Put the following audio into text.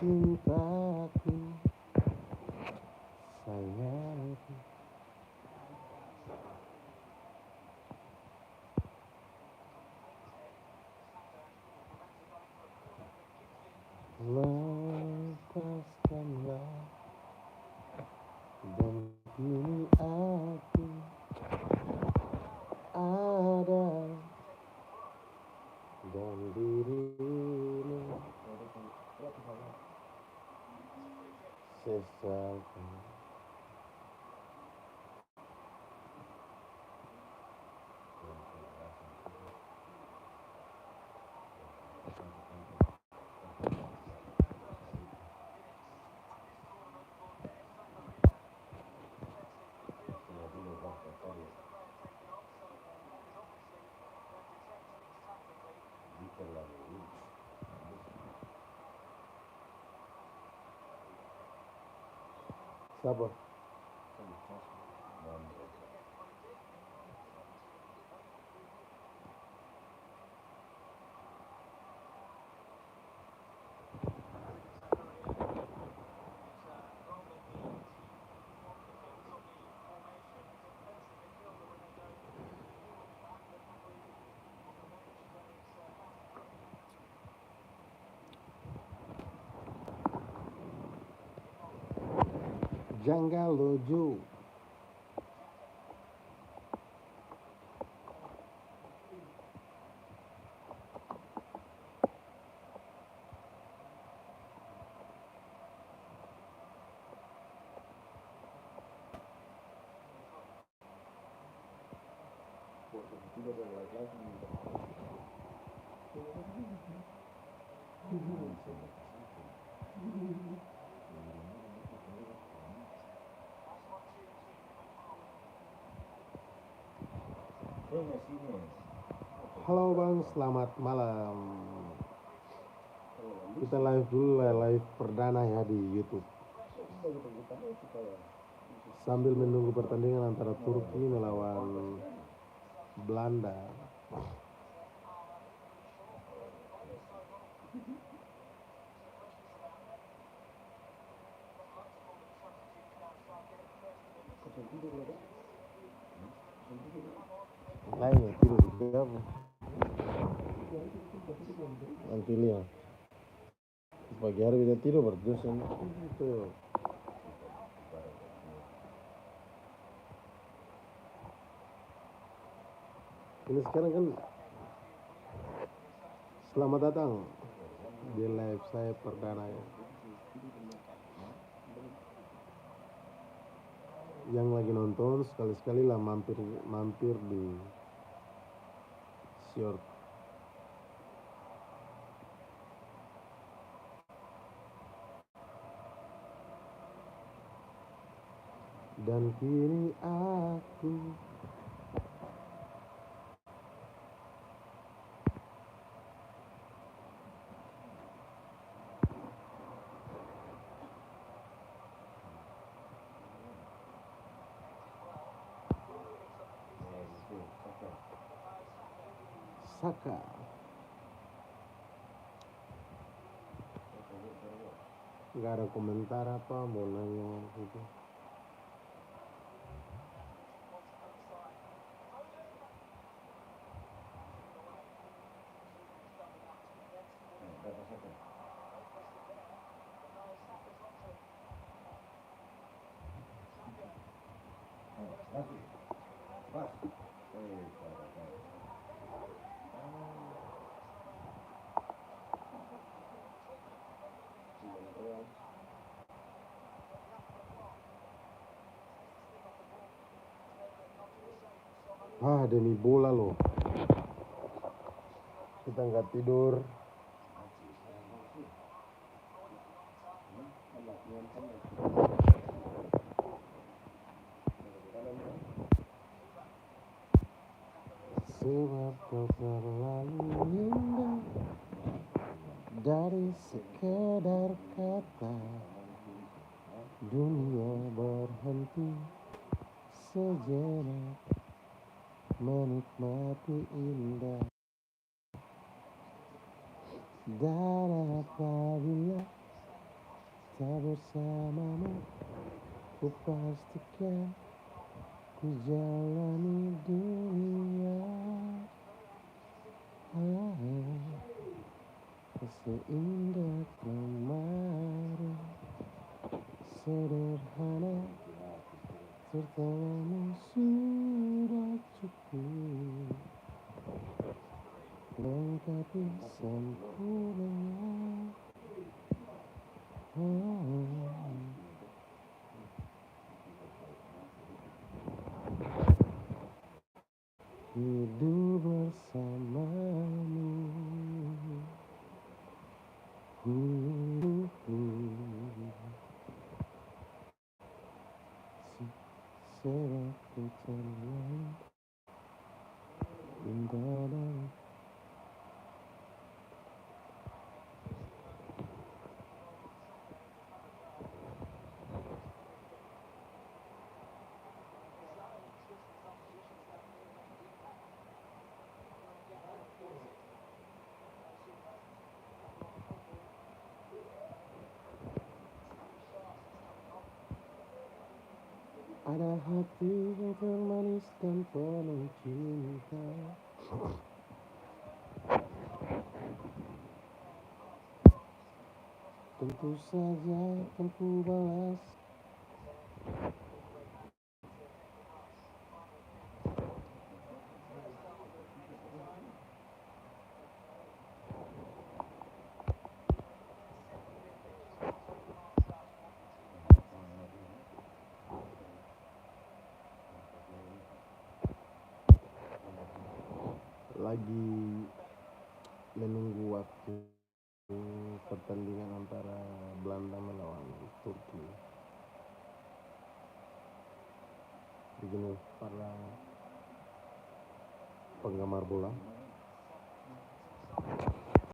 cintaku, sayangku. Lepaskanlah dan kini aku ada dan dirimu sesalkan. Siapa? Janggal Lojo. Halo Bang, selamat malam. Kita live dulu, live perdana ya di YouTube. Sambil menunggu pertandingan antara Turki melawan Belanda. Lain ya, tidur juga. Nanti lihat. Pagi hari bisa tidur berdosen itu. Ini sekarang kan selamat datang di live saya perdana ya. Yang lagi nonton sekali-sekali lah mampir di short. Dan kini aku Saka. Gak ada komentar apa, mau nanya gitu. Demi bola loh. Kita nggak tidur. Sebab kau terlalu indah dari sekedar kata. Dunia berhenti sejenak menikmati indah. Dan apabila Tak bersamamu, ku pastikan ku jalani dunia seindah kemarin, sederhana sertamu sudah cukup lengkapi sempurnanya. Hidup bersamamu, sewaktu terlalu indah dan ada hati yang termanis dan penuh cinta. Tentu saja akan ku balas. Lagi menunggu waktu pertandingan antara Belanda melawan Turki. Begini para penggemar bola,